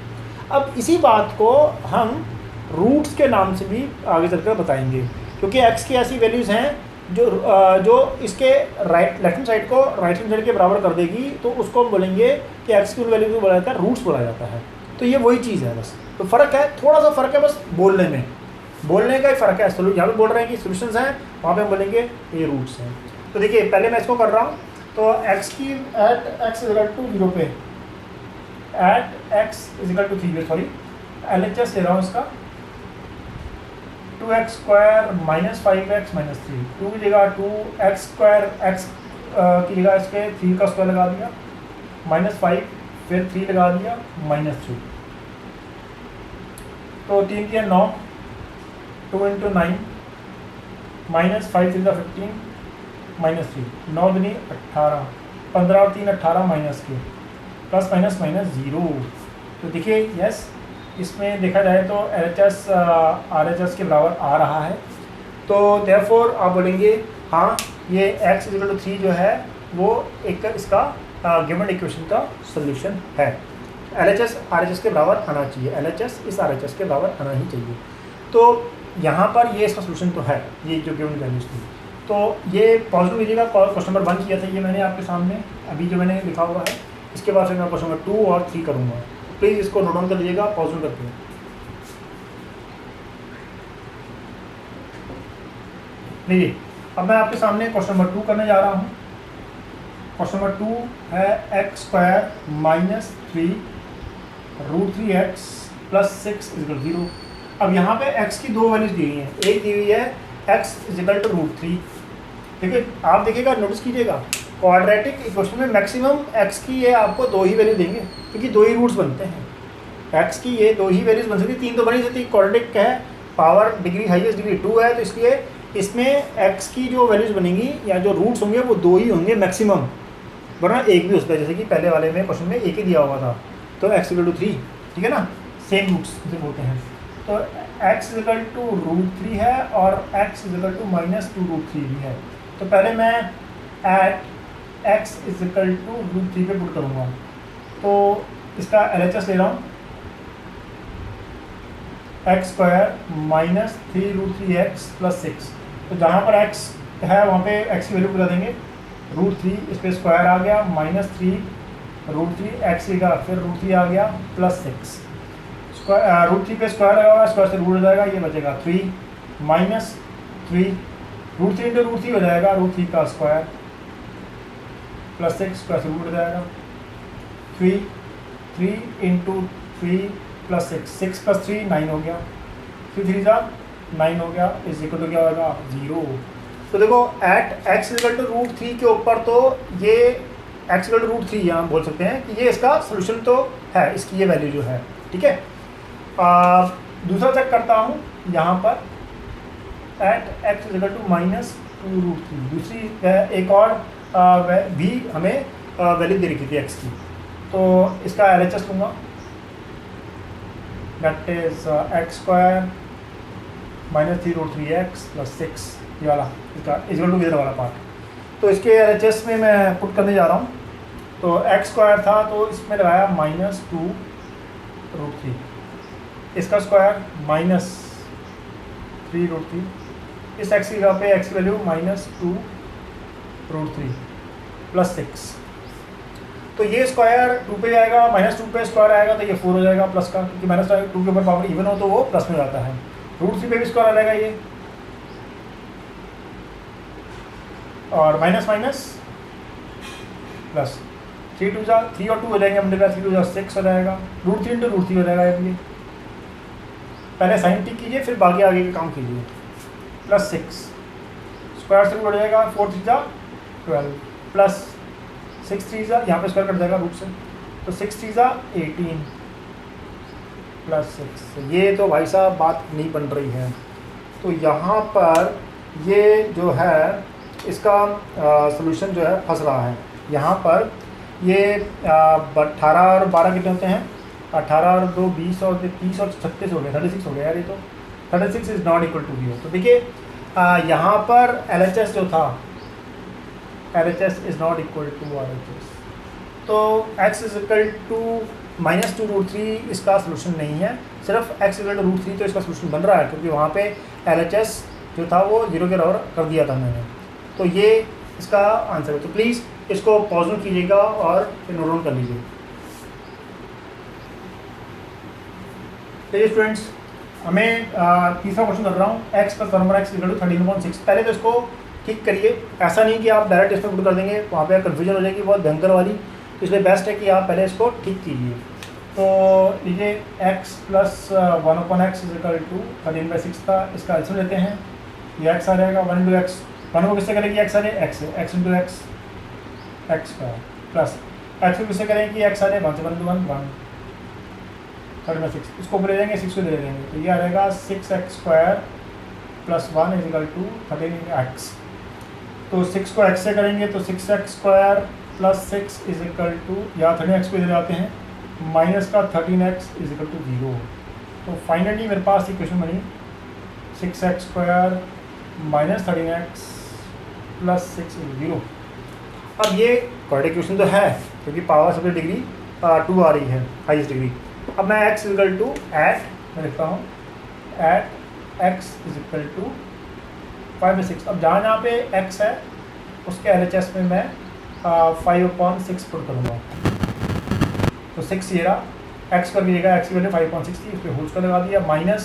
अब इसी बात को हम रूट्स के नाम से भी आगे चलकर बताएंगे, क्योंकि x की ऐसी वैल्यूज़ हैं जो इसके लेफ्ट हैंड साइड को राइट हैंड साइड के बराबर कर देगी, तो उसको हम बोलेंगे कि x की उन वैल्यूज को बोला जाता है रूट्स बोला जाता है। तो ये वही चीज़ है, बस तो फ़र्क है, थोड़ा सा फ़र्क है बस बोलने का ही फ़र्क है। यहाँ पे बोल रहे हैं कि सोल्यूशंस हैं, वहाँ पे हम बोलेंगे ये रूट्स हैं। तो देखिए पहले मैं इसको कर रहा हूँ, तो x की एट x इक्वल टू 0 पे at x equal to 3 sorry LHS ले रहा हूँ इसका 2x square minus 5x minus 3, 2 की जगह 2x स्क्वायर x की जगह इसके 3 का स्क्वायर लगा दिया माइनस 5, फिर 3 लगा दिया माइनस 3, तो 3 के 9, 2 इंटू 9 माइनस 5 3 15 माइनस 3, 9 दूनी 18, 15 और 3 18 माइनस के, प्लस माइनस माइनस 0। तो देखिए यस इसमें देखा जाए तो LHS RHS के बराबर आ रहा है, तो देयरफॉर आप बोलेंगे हाँ ये x इक्वल टू 3 जो है वो एक इसका गिवन इक्वेशन का सोल्यूशन है। LHS RHS के बराबर आना चाहिए, LHS इस RHS के बराबर आना ही चाहिए। तो यहाँ पर ये इसका सोल्यूशन तो है, ये जो गिवन वैल्यूज थी। तो ये पॉजिटिव लीजिएगा, क्वेश्चन नंबर 1 किया था ये मैंने आपके सामने अभी जो मैंने लिखा हुआ है, इसके बाद फिर मैं क्वेश्चन नंबर 2 और 3 करूँगा। प्लीज़ इसको नोट डाउन कर लीजिएगा पॉजिटिव करके। देखिए अब मैं आपके सामने क्वेश्चन नंबर 2 करने जा रहा हूँ। क्वेश्चन नंबर 2 है x square minus 3 root 3x plus 6 equal 0। अब यहाँ पे x की दो वैल्यूज दी हुई हैं, एक दी हुई है x इक्वल टू रूट 3। देखिए आप देखिएगा, नोटिस कीजिएगा क्वाड्रेटिक इक्वेशन में मैक्सिमम x की ये आपको दो ही वैल्यू देंगे, क्योंकि दो ही रूट्स बनते हैं। x की ये दो ही वैल्यूज बन सकती, तीन तो बन ही सकती। क्वाड्रेटिक है, पावर डिग्री हाईएस्ट डिग्री 2 है, तो इसलिए इसमें x की जो वैल्यूज बनेंगी या जो रूट्स होंगे वो दो ही होंगे मैक्सिमम, वरना एक भी हो सकता है, जैसे कि पहले वाले में क्वेश्चन में एक ही दिया हुआ था। तो x इक्वल टू 3, ठीक है ना, सेम रूट्स जो बोलते हैं। तो x इक्वल टू रूट 3 है और x equal to minus 2 root 3 भी है। तो पहले मैं at x equal to root 3 पे पुट करूँगा, तो इसका LHS ले रहा हूँ x square minus 3 root 3x plus 6। तो जहाँ पर x है वहाँ पे x की वैल्यू पूरा देंगे, रूट 3 इस पर स्क्वायर आ गया माइनस 3 रूट 3 x का, फिर रूट 3 आ गया प्लस 6, स्क्वायर रूट 3 पे स्क्वायर आएगा, स्क्वायर से रूट हो जाएगा, ये बचेगा 3 माइनस 3 रूट 3 इंटू रूट 3 हो जाएगा रूट 3 का स्क्वायर प्लस 6 स्क्वायर से रूट हो जाएगा 3 इंटू 3 प्लस 6 प्लस 3 9 हो गया, 3 3 जा 9 हो गया, इज इक्वल टू क्या होगा 0। तो देखो at x equal to root 3 के ऊपर तो ये x इक्वल टू रूट 3 यहाँ बोल सकते हैं कि ये इसका सोल्यूशन तो है, इसकी ये वैल्यू जो है, ठीक है। दूसरा चेक करता हूँ यहाँ पर at x equal to minus 2 root 3, दूसरी एक और भी हमें वैल्यू दे रखी थी x की, तो इसका LHS लूँगा, that is x square minus 3 root 3x plus 6, ये वाला इसका इक्वल टू इधर वाला पार्ट। तो इसके LHS में मैं पुट करने जा रहा हूँ, तो x स्क्वायर था तो इसमें लगाया माइनस 2 रूट 3, इसका स्क्वायर माइनस 3 रूट 3, इस x की जगह पे x की वैल्यू माइनस 2 रूट 3 प्लस 6। तो ये स्क्वायर 2 पे आएगा, माइनस 2 पे स्क्वायर आएगा तो ये 4 हो जाएगा प्लस का, क्योंकि माइनस 2 के ऊपर पावर इवन हो तो वो प्लस में जाता है। रूट 3 पे भी स्क्वायर आ जाएगा ये, और माइनस माइनस प्लस 3 और 2 हो जाएंगे, हमने कहा 3 2 जा 6 हो जाएगा, रूट 3 इंटू रूट 3 हो जाएगा ये। पहले साइन टिक कीजिए फिर बाकी आगे के काम कीजिए, प्लस 6 स्क्वायर से रूट हो जाएगा, 4 3 जा 12 प्लस 6 3 जा, यहाँ पे स्क्वायर कट जाएगा रूट से, तो 6 3 जा 18 प्लस 6। ये तो भाई साहब बात नहीं बन रही है। तो यहाँ पर ये जो है इसका सॉल्यूशन जो है फंस रहा है। यहाँ पर ये 18 और 12 कितने होते हैं 18 और 2 20 और 30 और 36 हो गया, 36 हो गया यार ये तो। 36 इज़ नॉट इक्वल टू 0। तो देखिए यहाँ पर LHS जो था, LHS is not equal to RHS, तो x इज इक्वल टू -2√3 इसका सोल्यूशन नहीं है, सिर्फ x इक्वल टू √3 तो इसका सोल्यूशन बन रहा है, क्योंकि वहाँ पे LHS जो था वो 0 के बराबर कर दिया था मैंने। तो ये इसका आंसर है। तो प्लीज़ इसको पॉज कीजिएगा और फिर नोट डाउन कर लीजिए। चलिए स्टूडेंट्स, हमें तीसरा क्वेश्चन कर रहा हूँ, x plus 1 x equal to 13/6। पहले तो इसको ठीक करिए, ऐसा नहीं कि आप डायरेक्ट इसमें पुट कर देंगे, वहाँ पे कन्फ्यूजन हो जाएगी बहुत भयंकर वाली, तो इसलिए बेस्ट है कि आप पहले इसको ठीक कीजिए। तो लीजिए x plus 1/x is equal to 13/6 था, इसका एल्सियम लेते हैं, ये x आ जाएगा 1 इंटू एक्स, 1 को किससे करेंगे x आ जाए x है, x इंटू एक्स एक्स का, प्लस x को किससे करेंगे x आ जाए 1 से 1 इंटू 1 1 13/6, इसको ऊपर ले जाएंगे 6 को ले जाएंगे, तो ये आ जाएगा 6x² plus 1 is equal to 13x। तो 6 को x से करेंगे तो 6x² plus 6 is equal to, यहाँ 13x को इधर आते हैं, माइनस का 13x इज इक्वल टू 0। तो फाइनली मेरे पास इक्वेशन बनी 6x² minus 13x plus 6 is 0। अब ये क्वाड्रेटिक इक्वेशन तो है, क्योंकि पावर सप्लाई डिग्री 2 आ रही है, हाईएस्ट डिग्री। अब मैं x is equal to eight, मैं लिखता हूँ at x is equal to 5/6। अब जहाँ पे x है उसके LHS में मैं 5/6 पुट करूँगा, तो 6 ये रहा, x कर दीजिएगा, x की वैल्यू 5/6 थी, उस पर होल्स का लगा दिया, माइनस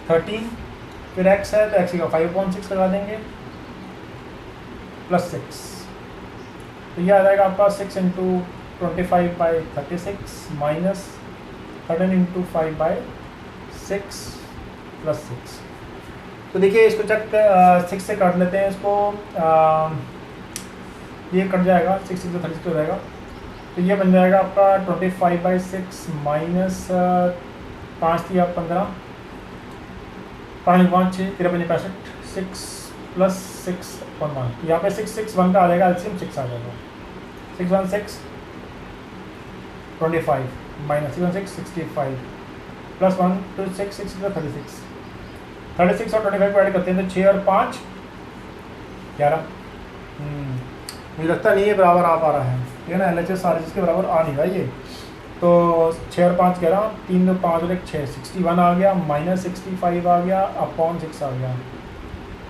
13, फिर x है तो x का 5/6 लगा देंगे, प्लस 6, तो ये आ जाएगा आपका 6 इंटू 25/36 माइनस 13 इंटू 5/6 प्लस 6। तो देखिए इसको चेक 6 से काट लेते हैं इसको, ये कट जाएगा, 6 6 36 हो जाएगा, तो ये बन जाएगा आपका 25/6 माइनस 5 थी आप 15, 5 5 6 53 65, 6 प्लस 6/1, यहाँ पे 6 6 1 का आ जाएगा, एलसीएम 6 आ जाएगा, 6 1 6 25 माइनस 6 1 6 65 प्लस 1 2 6 6 36 36 और 25 को ऐड करते हैं तो 6 और 5 11। मुझे लगता नहीं है बराबर आ पा रहा है, ठीक है ना, LHS RHS के बराबर आ नहीं रहा ये, तो 6 और 5 11, 3 2 5 और 1 6, 61 आ गया, माइनस 65 आ गया, अपॉन 6 आ गया,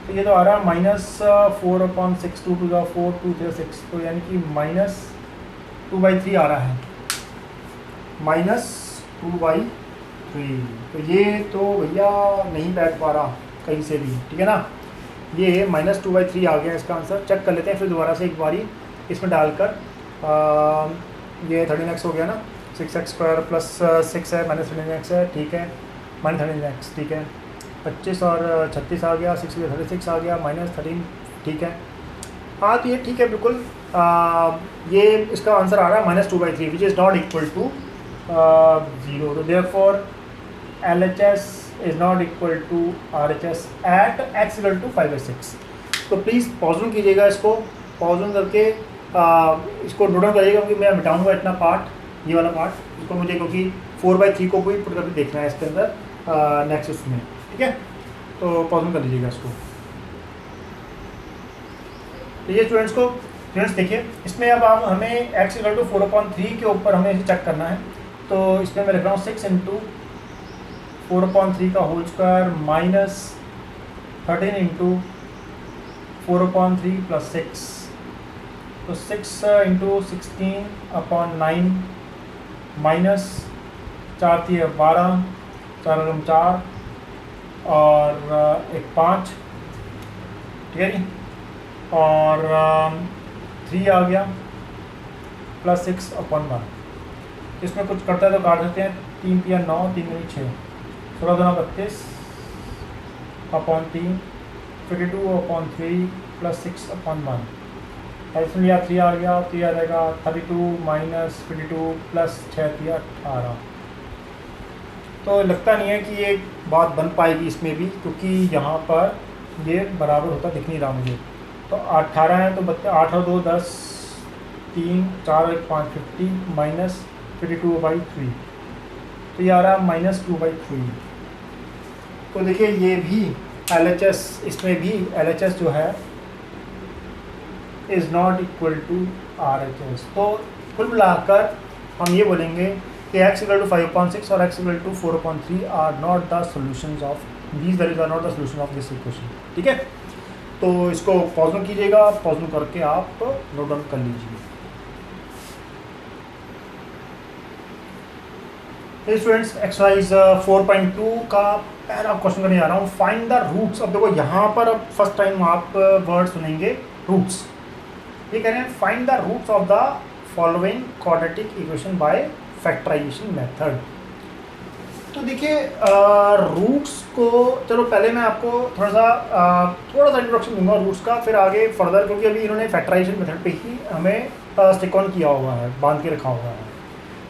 तो ये तो आ रहा है -4/6 2 to the 4 2 3 6, तो यानी कि -2/3 आ रहा है, -2/3। तो ये तो भैया नहीं बैठ पा रहा कहीं से भी, ठीक है ना, ये -2/3 आ गया इसका आंसर। चेक कर लेते हैं फिर दोबारा से एक बारी इसमें डालकर, ये 13x हो गया ना, 6x² प्लस 6 है माइनस 13x है, ठीक है, माइनस 13x, ठीक है, 25 और 36 आ गया, 6 में 36 आ गया, -13, ठीक है, हाँ तो ये ठीक है बिल्कुल। ये इसका आंसर आ रहा है -2/3 which is not equal to 0, तो therefore LHS is not equal to RHS at x equal to 5/6। तो प्लीज़ पॉज कीजिएगा इसको, पॉज करके इसको नोट डाउन करिएगा, क्योंकि मैं मिटाऊंगा इतना पार्ट, ये वाला पार्ट, इसको मुझे क्योंकि 4/3 को भी पुट करके देखना है इसके अंदर नेक्स्ट उसमें, ठीक है, तो पॉज कर लीजिएगा इसको। तो ये स्टूडेंट्स देखिए, इसमें अब हम हमें x इक्वल टू 4/3 के ऊपर हमें इसे चेक करना है, तो इसमें मैं लिख रहा हूँ 6 इंटू 4/3 का whole square minus 13 into 4/3 plus 6, तो 6 इंटू 16/9 माइनस 4 थी 12, 4 4 और 1 5, ठीक है जी, और 3 आ गया प्लस 6/1। इसमें कुछ करता है तो काट देते हैं, 3 3 9 3 6, 16 2 32 अपॉन 3, 52/3 प्लस 6/1, इसमें यह 3 आ गया, तो यह आ जाएगा 32 माइनस 52 प्लस 6 थी 18। तो लगता नहीं है कि ये बात बन पाएगी इसमें भी, क्योंकि यहाँ पर ये बराबर होता दिख नहीं रहा मुझे। तो 18 है तो 8 और 2 10, 3 4 और 1 5 50 माइनस 52/3, तो ये आ रहा है -2/3। तो देखिए ये भी LHS, इसमें भी LHS जो है is not equal to RHS। तो कुल मिलाकर हम ये बोलेंगे कि x = 5.6 और x = 4.3 are not the solutions of these values, are not the solution of this equation. ठीक है, तो इसको पॉज कीजिएगा, पॉज करके आप नोट डाउन कर लीजिए। स्टूडेंट्स, एक्सरसाइज 4.2 का पहला क्वेश्चन करने जा रहा हूँ, फाइंड द रूट्स। अब देखो यहाँ पर अब फर्स्ट टाइम आप वर्ड सुनेंगे रूट्स। ये कह रहे हैं find the roots of the following quadratic equation by factorization method. तो देखिए रूट्स को, चलो पहले मैं आपको थोड़ा सा इंट्रोडक्शन दूंगा रूट्स का, फिर आगे फर्दर, क्योंकि अभी इन्होंने फैक्टराइजेशन मेथड पे ही हमें स्टिक ऑन किया हुआ है, बांध के रखा हुआ है।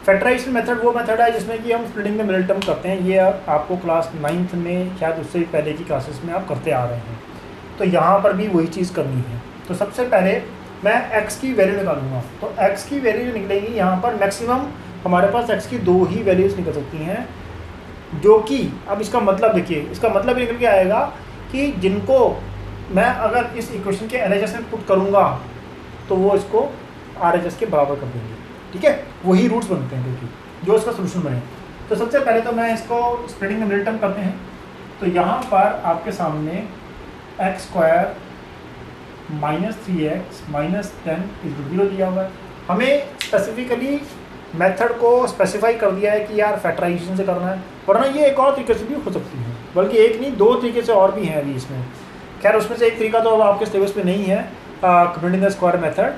फैक्टराइजेशन मेथड वो मेथड है जिसमें कि हम स्प्लिटिंग द मिडिल टर्म करते हैं। ये आपको क्लास 9th में, शायद उससे भी पहले की क्लासेस में आप करते आ रहे हैं। तो यहाँ पर भी वही चीज़ करनी है। तो सबसे पहले मैं x की वैल्यू निकालूंगा। तो x की वैल्यू निकलेगी यहाँ पर मैक्सिमम, हमारे पास x की 2 ही वैल्यूज़ निकल सकती हैं, जो कि अब इसका मतलब देखिए, इसका मतलब निकल के आएगा कि जिनको मैं अगर इस इक्वेशन के LHS में पुट करूँगा तो वो इसको RHS के बराबर कर देंगे। ठीक है, वही रूट्स बनते हैं क्योंकि जो इसका सोल्यूशन बने। तो सबसे पहले तो मैं इसको स्प्लिटिंग द मिडिल टर्म करते हैं। तो यहाँ पर आपके सामने x² -3x -10 = 0 दिया हुआ है। हमें स्पेसिफिकली मेथड को स्पेसिफाई कर दिया है कि यार फैक्टराइजेशन से करना है, वरना ये एक और तरीके से भी हो सकती है, बल्कि एक नहीं 2 तरीके से और भी हैं अभी इसमें। खैर उसमें से एक तरीका तो अब आपके सिलेबस में नहीं है, कंप्लीटिंग द स्क्वायर मेथड,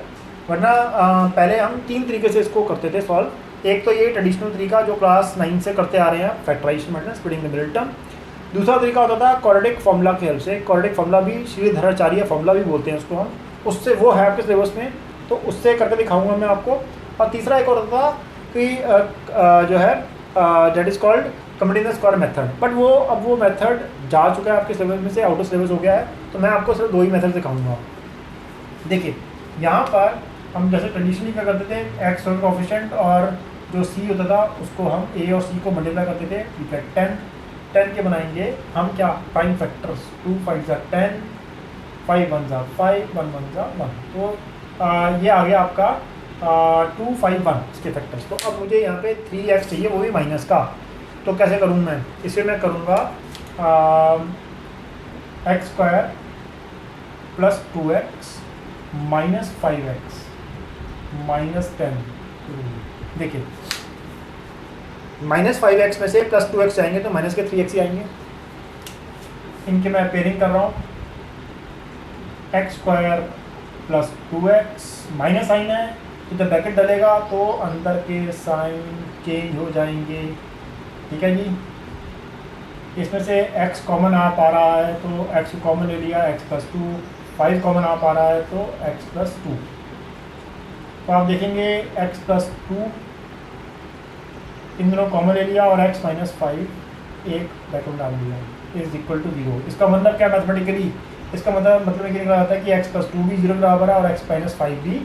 वरना पहले हम 3 तरीके से इसको करते थे सॉल्व। एक तो ये ट्रेडिशनल तरीका जो क्लास 9 से करते आ रहे हैं, factorization method, splitting the middle term. दूसरा तरीका होता था क्वाड्रेटिक फार्मूला की हेल्प से। क्वाड्रेटिक फार्मूला भी श्रीधराचार्य फार्मूला भी बोलते हैं उसको हम, उससे वो है आपके सिलेबस में, तो उससे करके दिखाऊंगा मैं आपको। और तीसरा एक और होता था कि जो है that is called completing the square method, but वो अब वो मेथड जा चुका है आपके सिलेबस में से, आउट ऑफ सिलेबस हो गया है। तो मैं आपको सिर्फ 2 ही मेथड दिखाऊंगा। देखिए यहाँ पर हम जैसे ट्रेडिशनली क्या करते थे, एक्स का कोएफिशिएंट और जो सी होता था उसको हम ए और सी को मल्टीप्लाई करते थे। ठीक है, 10 के बनाएंगे हम क्या, प्राइम फैक्टर्स, 2 5 = 10, 5 1 = 5, 1 1 = 1। तो ये आ गया आपका 2 5 1 इसके फैक्टर्स। तो अब मुझे यहाँ पे 3x चाहिए, वो भी माइनस का। तो कैसे करूँ मैं इसे, मैं करूँगा x² + 2x -5x -10। देखिए -5x में से +2x जाएंगे तो माइनस के 3x ही आएंगे। इनके मैं पेयरिंग कर रहा हूँ, x² + 2x, माइनस साइन है तो जब ब्रैकेट डलेगा तो अंदर के साइन चेंज हो जाएंगे। ठीक है जी, इसमें से x कॉमन आ पा रहा है तो x कॉमन ले लिया, x + 2, 5 कॉमन आ पा रहा है तो x + 2। तो आप देखेंगे x + 2 इन दोनों कॉमन ले लिया और x - 5 एक ब्रैकेट डाल दिया, = 0। इसका मतलब क्या मैथमेटिकली, इसका मतलब ये निकला जाता है कि x + 2 भी 0 के बराबर है और x - 5 भी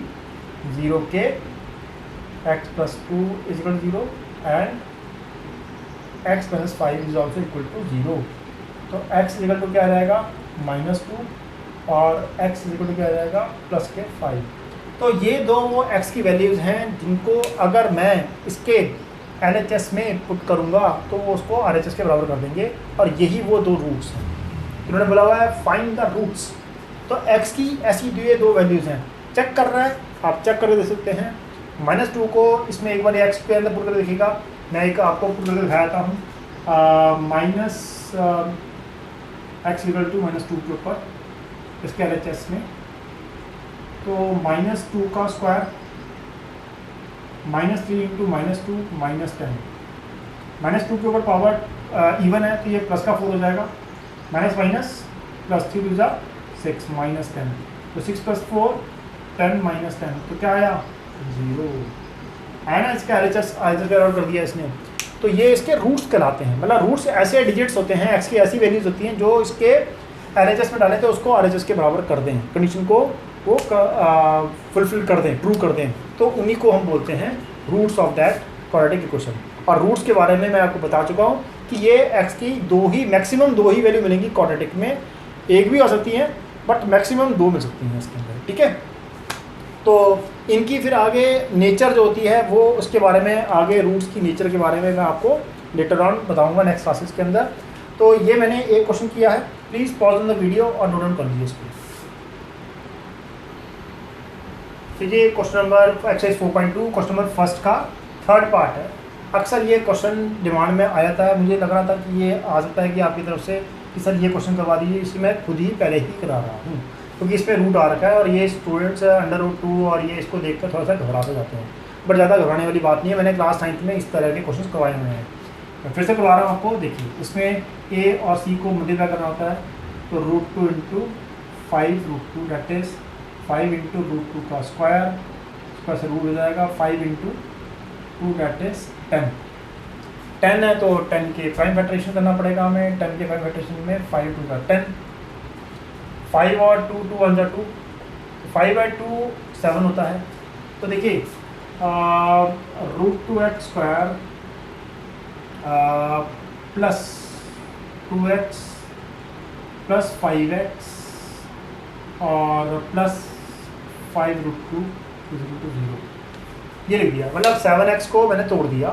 0 के, x + 2 = 0 and x - 5 is also equal to 0। तो x = क्या आ जाएगा, -2 और x = क्या आ जाएगा, +5। तो ये दो वो x की वैल्यूज़ हैं जिनको अगर मैं इसके LHS में पुट करूँगा तो वो उसको RHS के बराबर कर देंगे, और यही वो 2 रूट्स हैं। इन्होंने बोला हुआ है फाइंड द रूट्स। तो x की ऐसी ये 2 वैल्यूज़ हैं, चेक कर रहा है, आप चेक करके देख सकते हैं। -2 को इसमें एक बार x के अंदर पुट करके देखिएगा, मैं एक आपको पुट करके दिखाता हूँ, x = -2 के ऊपर इसके LHS में। तो -2 का स्क्वायर, -3 × -2 -10, -2 के ऊपर पावर इवन है तो ये प्लस का 4 हो जाएगा, माइनस माइनस +3 × 6 -10। तो 6 + 4 10 -10, तो क्या आया, 0 है ना। इसका RHS कर दिया इसने। तो ये इसके रूट्स कहलाते हैं, मतलब रूट्स ऐसे डिजिट्स होते हैं, x की ऐसी वैल्यूज होती हैं जो इसके LHS में डालें तो उसको RHS के बराबर कर दें, कंडीशन को वो फुलफिल कर दें, ट्रू कर दें, तो उन्हीं को हम बोलते हैं roots of that quadratic equation. और रूट्स के बारे में मैं आपको बता चुका हूँ कि ये एक्स की मैक्सिमम दो ही वैल्यू मिलेंगी क्वाड्रेटिक में, एक भी आ सकती हैं बट मैक्सिमम दो मिल सकती हैं इसके अंदर, ठीक है। तो इनकी फिर आगे नेचर जो होती है वो उसके बारे में, आगे रूट्स की नेचर के बारे में मैं आपको लेटर ऑन बताऊंगा नेक्स्ट क्लासेस के अंदर। तो ये मैंने एक क्वेश्चन किया है, please pause on the video और नोट डाउन कर लीजिए इसको। ये question number exercise 4.2 question number first का थर्ड पार्ट है। अक्सर ये क्वेश्चन डिमांड में आ जाता है, मुझे लग रहा था कि ये आ सकता है कि आपकी तरफ से कि सर ये क्वेश्चन करवा दीजिए, इसलिए मैं खुद ही पहले ही करा रहा हूँ क्योंकि इसमें रूट आ रखा है और ये स्टूडेंट्स √2 और ये इसको देखकर थोड़ा सा घबरा से जाते हैं, बट ज़्यादा घबराने वाली बात नहीं है। मैंने क्लास 9th में इस तरह के क्वेश्चन करवाए हुए हैं, मैं फिर से करवा रहा हूँ आपको। देखिए इसमें a और c को मल्टीप्लाई करना होता है, तो √2 × 5√2 दैट इज़ 5 × √2 का स्क्वायर, उसका से रूट हो जाएगा 5 × 2 दैट इज़ 10 है, तो 10 के प्राइम फैक्टराइजेशन करना पड़ेगा हमें। 10 के प्राइम फैक्टराइजेशन में 5 × 2 का 10, 5 और 2 2 1 जा 2, 5/2 7 होता है। तो देखिए √2x² plus 2x plus 5x और प्लस 5√2 = 0, ये लिख दिया। मतलब 7x को मैंने तोड़ दिया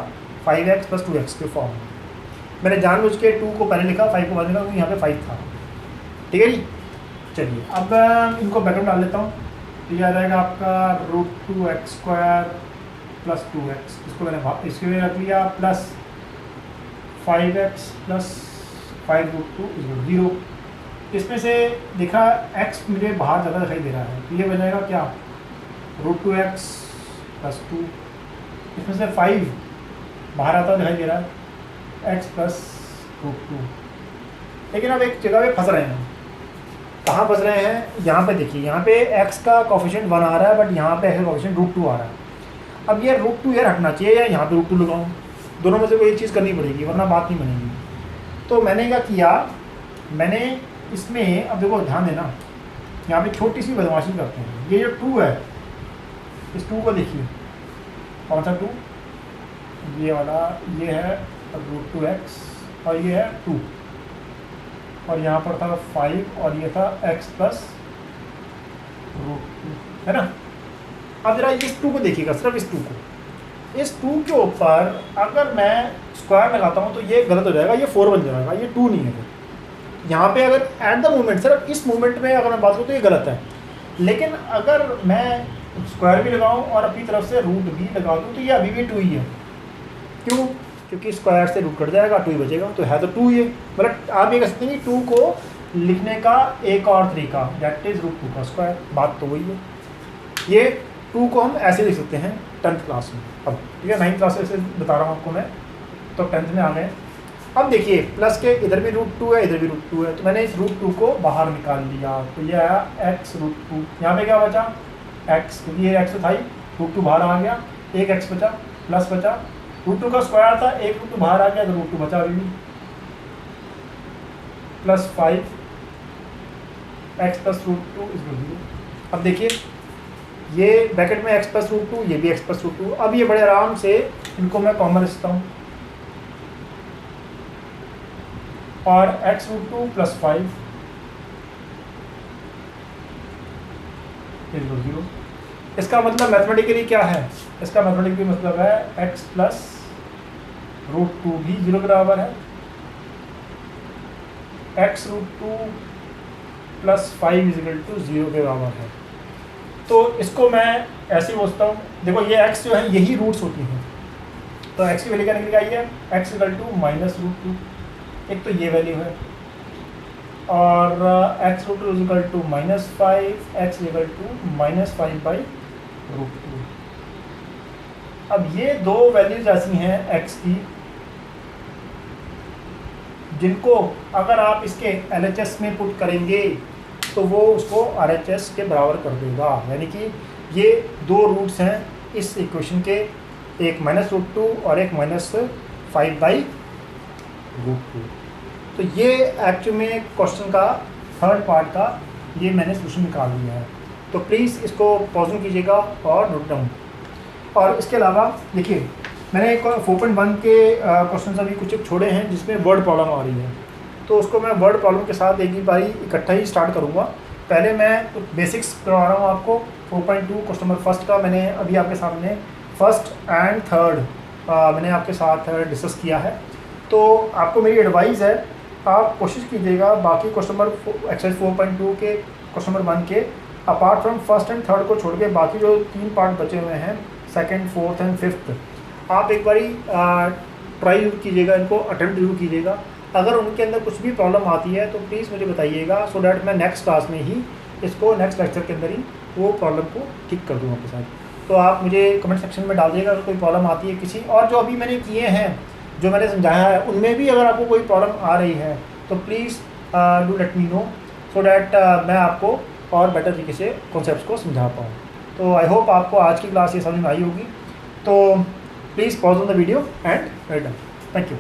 5x प्लस 2x के फॉर्म में। मैंने जानबूझ के 2 को पहले लिखा, 5 को बाद लिखा क्योंकि यहाँ पे 5 था, ठीक है जी। चलिए अब इनको ब्रैकेट डाल लेता हूँ, तो ये आ जाएगा आपका √2x² प्लस 2x, इसको मैंने इसके लिए रख लिया, प्लस 5x प्लस 5√2 = 0। इसमें से देखा x मुझे बाहर ज़्यादा दिखाई दे रहा है, तो ये बन जाएगा क्या √2x प्लस 2, इसमें से 5 बाहर आता दिखाई दे रहा है x प्लस √2। लेकिन अब एक जगह पे फंस रहे हैं, कहाँ फंस रहे हैं, यहाँ पे देखिए, यहाँ पे x का कोफिशिएंट 1 आ रहा है बट यहाँ पे x का कोफिशिएंट √2 आ रहा है। अब ये √2 यार हटना चाहिए या यहाँ पे √2 लगाऊँ, दोनों में से कोई एक चीज़ करनी पड़ेगी वरना बात नहीं बनेगी। तो मैंने क्या किया, मैंने इसमें, अब देखो ध्यान देना, यहाँ पे छोटी सी बदमाशी करते हैं। ये जो 2 है, इस 2 को देखिए, कौन सा 2, ये वाला, ये है √2x और ये है 2, और यहाँ पर था 5 और ये था x प्लस √2, है ना। अब जरा इस 2 को देखिएगा, सिर्फ इस 2 को, इस 2 के ऊपर अगर मैं स्क्वायर लगाता हूँ तो ये गलत हो जाएगा, ये 4 बन जाएगा, ये 2 नहीं है। फिर यहाँ पे अगर एट द मोमेंट, सिर्फ इस मोमेंट में अगर मैं बात करूँ तो ये गलत है। लेकिन अगर मैं स्क्वायर भी लगाऊँ और अपनी तरफ से रूट भी लगा दूँ तो ये अभी भी 2 ही है। क्यों? क्योंकि स्क्वायर से रूट कट जाएगा, 2 ही बचेगा, तो है तो 2 ही है। मतलब आप ये कह सकते हैं कि 2 को लिखने का एक और तरीका, दैट इज़ √2 का स्क्वायर, बात तो वही है। ये 2 को हम ऐसे लिख सकते हैं 10th क्लास में। अब ठीक है, 9th क्लास से बता रहा हूँ आपको मैं, तो 10th में आ गए। अब देखिए प्लस के इधर भी √2 है, इधर भी √2 है, तो मैंने इस √2 को बाहर निकाल लिया, तो ये आया x √2। यहाँ पे क्या बचा x, क्योंकि ये x तो था ही, √2 बाहर आ गया, एक x बचा, प्लस बचा, √2 का स्क्वायर था, एक √2 बाहर आ गया तो √2 बचा अभी भी, प्लस 5 x प्लस √2 = 0। अब देखिए ये ब्रैकेट में x प्लस √2, ये भी x प्लस √2। अब ये बड़े आराम से इनको मैं कॉमन रखता हूँ, और x √2 प्लस 5 = 0। इसका मतलब मैथमेटिकली क्या है, इसका मैथमेटिकली मतलब है x प्लस √2 भी 0 के बराबर है, x √2 प्लस 5 = 0 के बराबर है। तो इसको मैं ऐसे ही बोलता हूँ, देखो ये x जो है यही रूट्स होती हैं, तो x की वैल्यू क्या निकल के आई है, x = -√2, एक तो ये वैल्यू है, और x √2 = -5, x = -5/√2। अब ये दो वैल्यूज ऐसी हैं x की जिनको अगर आप इसके LHS में पुट करेंगे तो वो उसको RHS के बराबर कर देगा। यानी कि ये दो रूट्स हैं इस इक्वेशन के, एक -√2 और एक -5/√2। तो ये एक्चुअली में क्वेश्चन का थर्ड पार्ट का ये मैंने सोल्यूशन निकाल दिया है। तो प्लीज़ इसको पॉज कीजिएगा और नोट डाउन। और इसके अलावा देखिए मैंने 4.1 के क्वेश्चन अभी कुछ छोड़े हैं जिसमें वर्ड प्रॉब्लम आ रही है, तो उसको मैं वर्ड प्रॉब्लम के साथ एक ही बारी इकट्ठा ही स्टार्ट करूँगा। पहले मैं बेसिक्स करवा रहा हूँ आपको 4.2 क्वेश्चन नंबर फर्स्ट का। मैंने अभी आपके सामने फर्स्ट एंड थर्ड मैंने आपके साथ डिस्कस किया है। तो आपको मेरी एडवाइस है, आप कोशिश कीजिएगा बाकी क्वेश्चन नंबर एक्सरसाइज 4.2 के क्वेश्चन नंबर 1 के apart from first and third को छोड़ के बाकी जो 3 पार्ट बचे हुए हैं, सेकंड, फोर्थ एंड फिफ्थ, आप एक बारी ट्राई जरूर कीजिएगा, इनको अटेम्प्ट जरूर कीजिएगा। अगर उनके अंदर कुछ भी प्रॉब्लम आती है तो प्लीज़ मुझे बताइएगा, सो डैट मैं नेक्स्ट क्लास में ही इसको नेक्स्ट लेक्चर के अंदर ही वो प्रॉब्लम को ठीक कर दूँ आपके साथ। तो आप मुझे कमेंट सेक्शन में डाल दीजिएगा अगर कोई प्रॉब्लम आती है किसी, और जो अभी मैंने किए हैं, जो मैंने समझाया है, उनमें भी अगर आपको कोई प्रॉब्लम आ रही है तो please do let me know, so that मैं आपको और बेटर तरीके से कॉन्सेप्ट्स को समझा पाऊँ। तो आई होप आपको आज की क्लास ये समझ में आई होगी। तो please pause on the video and well done. Thank you.